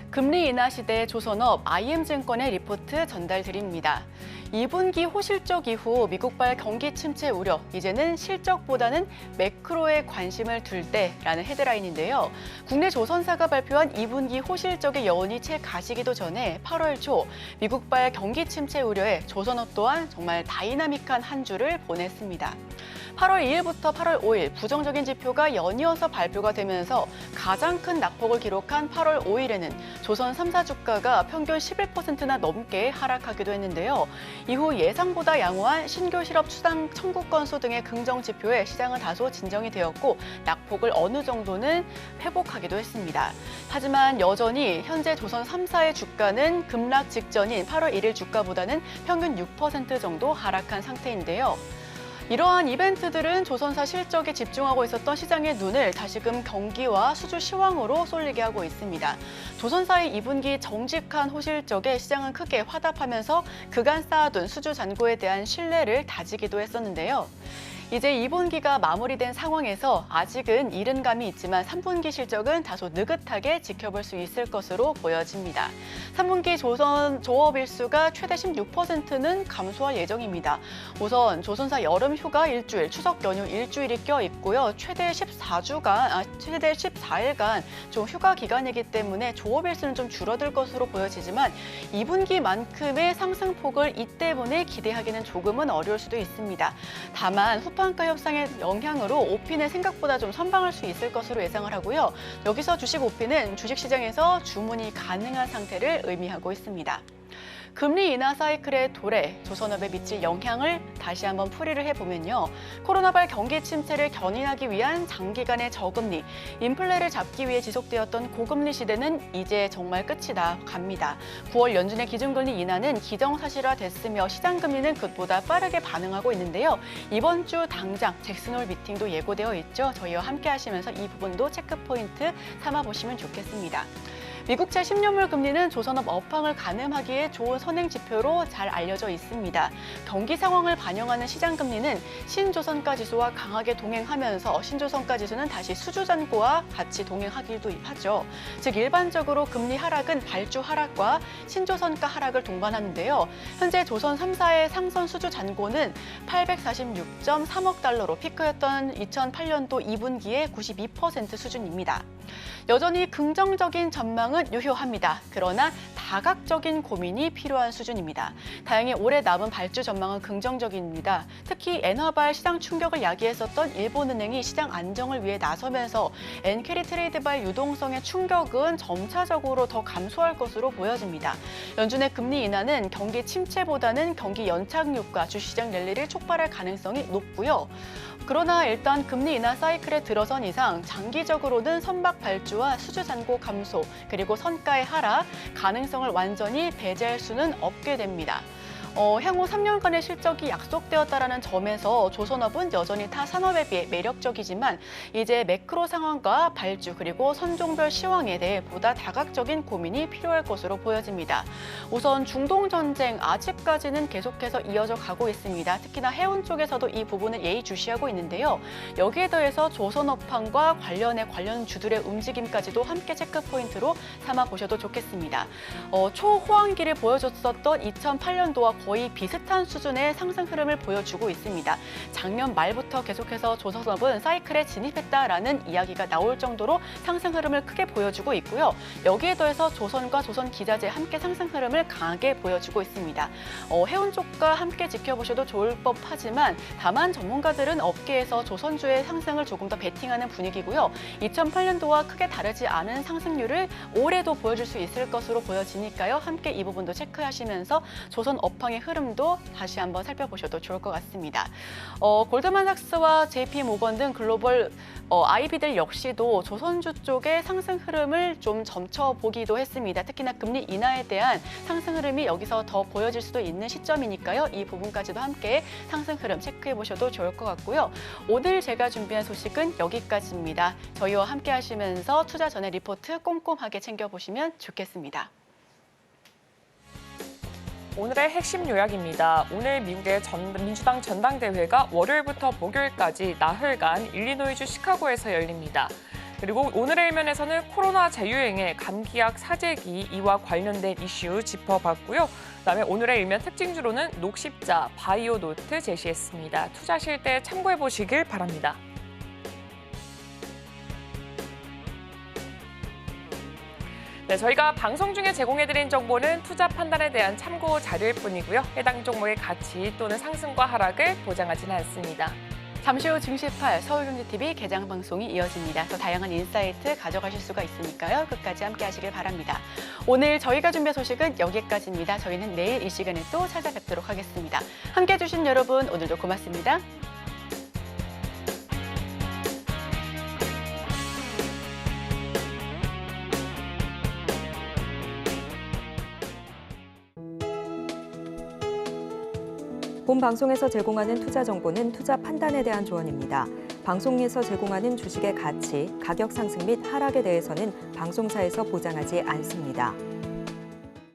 금리 인하 시대 조선업 IM증권의 리포트 전달드립니다. 2분기 호실적 이후 미국발 경기 침체 우려, 이제는 실적보다는 매크로에 관심을 둘 때라는 헤드라인인데요. 국내 조선사가 발표한 2분기 호실적의 여운이 채 가시기도 전에 8월 초 미국발 경기 침체 우려에 조선업 또한 정말 다이나믹한 한 주를 보냈습니다. 8월 2일부터 8월 5일 부정적인 지표가 연이어서 발표가 되면서 가장 큰 낙폭을 기록한 8월 5일에는 조선 3사 주가가 평균 11%나 넘게 하락하기도 했는데요. 이후 예상보다 양호한 신규 실업 수당 청구 건수 등의 긍정 지표에 시장은 다소 진정이 되었고 낙폭을 어느 정도는 회복하기도 했습니다. 하지만 여전히 현재 조선 3사의 주가는 급락 직전인 8월 1일 주가보다는 평균 6% 정도 하락한 상태인데요. 이러한 이벤트들은 조선사 실적에 집중하고 있었던 시장의 눈을 다시금 경기와 수주 시황으로 쏠리게 하고 있습니다. 조선사의 2분기 정직한 호실적에 시장은 크게 화답하면서 그간 쌓아둔 수주 잔고에 대한 신뢰를 다지기도 했었는데요. 이제 2분기가 마무리된 상황에서 아직은 이른 감이 있지만 3분기 실적은 다소 느긋하게 지켜볼 수 있을 것으로 보여집니다. 3분기 조선 조업 일수가 최대 16%는 감소할 예정입니다. 우선 조선사 여름 휴가 일주일, 추석 연휴 일주일이 껴 있고요. 최대 14일간 좀 휴가 기간이기 때문에 조업 일수는 좀 줄어들 것으로 보여지지만 2분기만큼의 상승폭을 이 때문에 기대하기는 조금은 어려울 수도 있습니다. 다만 후반가 협상의 영향으로 오피는 생각보다 좀 선방할 수 있을 것으로 예상을 하고요. 여기서 주식 오피는 주식시장에서 주문이 가능한 상태를 의미하고 있습니다. 금리 인하 사이클의 도래, 조선업에 미칠 영향을 다시 한번 풀이를 해보면요. 코로나발 경기 침체를 견인하기 위한 장기간의 저금리, 인플레를 잡기 위해 지속되었던 고금리 시대는 이제 정말 끝이 나 갑니다. 9월 연준의 기준금리 인하는 기정사실화됐으며 시장금리는 그보다 빠르게 반응하고 있는데요. 이번 주 당장 잭슨홀 미팅도 예고되어 있죠. 저희와 함께 하시면서 이 부분도 체크포인트 삼아보시면 좋겠습니다. 미국채 10년물 금리는 조선업 업황을 가늠하기에 좋은 선행 지표로 잘 알려져 있습니다. 경기 상황을 반영하는 시장 금리는 신조선가 지수와 강하게 동행하면서 신조선가 지수는 다시 수주잔고와 같이 동행하기도 하죠. 즉 일반적으로 금리 하락은 발주 하락과 신조선가 하락을 동반하는데요. 현재 조선 3사의 상선 수주 잔고는 846.3억 달러로 피크였던 2008년도 2분기의 92% 수준입니다. 여전히 긍정적인 전망은 유효합니다. 그러나 다각적인 고민이 필요한 수준입니다. 다행히 올해 남은 발주 전망은 긍정적입니다. 특히 엔화발 시장 충격을 야기했었던 일본은행이 시장 안정을 위해 나서면서 엔캐리 트레이드발 유동성의 충격은 점차적으로 더 감소할 것으로 보여집니다. 연준의 금리 인하는 경기 침체보다는 경기 연착륙과 주시장 랠리를 촉발할 가능성이 높고요. 그러나 일단 금리 인하 사이클에 들어선 이상 장기적으로는 선박 발주와 수주 잔고 감소 그리고 선가의 하락 가능성을 완전히 배제할 수는 없게 됩니다. 향후 3년간의 실적이 약속되었다는 점에서 조선업은 여전히 타 산업에 비해 매력적이지만 이제 매크로 상황과 발주 그리고 선종별 시황에 대해 보다 다각적인 고민이 필요할 것으로 보여집니다. 우선 중동 전쟁 아직까지는 계속해서 이어져 가고 있습니다. 특히나 해운 쪽에서도 이 부분을 예의주시하고 있는데요. 여기에 더해서 조선업황과 관련 주들의 움직임까지도 함께 체크포인트로 삼아보셔도 좋겠습니다. 초호황기를 보여줬었던 2008년도와 거의 비슷한 수준의 상승 흐름을 보여주고 있습니다. 작년 말부터 계속해서 조선업은 사이클에 진입했다라는 이야기가 나올 정도로 상승 흐름을 크게 보여주고 있고요. 여기에 더해서 조선과 조선기자재 함께 상승 흐름을 강하게 보여주고 있습니다. 해운 쪽과 함께 지켜보셔도 좋을 법하지만 다만 전문가들은 업계에서 조선주의 상승을 조금 더 베팅하는 분위기고요. 2008년도와 크게 다르지 않은 상승률을 올해도 보여줄 수 있을 것으로 보여지니까요. 함께 이 부분도 체크하시면서 조선 업황의 흐름도 다시 한번 살펴보셔도 좋을 것 같습니다. 골드만삭스와 JP모건 등 글로벌 IB들 역시도 조선주 쪽의 상승 흐름을 좀 점쳐보기도 했습니다. 특히나 금리 인하에 대한 상승 흐름이 여기서 더 보여질 수도 있는 시점이니까요. 이 부분까지도 함께 상승 흐름 체크해보셔도 좋을 것 같고요. 오늘 제가 준비한 소식은 여기까지입니다. 저희와 함께 하시면서 투자 전에 리포트 꼼꼼하게 챙겨보시면 좋겠습니다. 오늘의 핵심 요약입니다. 오늘 미국의 민주당 전당대회가 월요일부터 목요일까지 나흘간 일리노이주 시카고에서 열립니다. 그리고 오늘의 일면에서는 코로나 재유행의 감기약 사재기 이와 관련된 이슈 짚어봤고요. 그다음에 오늘의 일면 특징주로는 녹십자, 바이오노트 제시했습니다. 투자하실 때 참고해보시길 바랍니다. 네, 저희가 방송 중에 제공해드린 정보는 투자 판단에 대한 참고 자료일 뿐이고요. 해당 종목의 가치 또는 상승과 하락을 보장하지는 않습니다. 잠시 후 증시 8 서울경제TV 개장 방송이 이어집니다. 더 다양한 인사이트 가져가실 수가 있으니까요. 끝까지 함께 하시길 바랍니다. 오늘 저희가 준비한 소식은 여기까지입니다. 저희는 내일 이 시간에 또 찾아뵙도록 하겠습니다. 함께 해주신 여러분 오늘도 고맙습니다. 본 방송에서 제공하는 투자 정보는 투자 판단에 대한 조언입니다. 방송에서 제공하는 주식의 가치, 가격 상승 및 하락에 대해서는 방송사에서 보장하지 않습니다.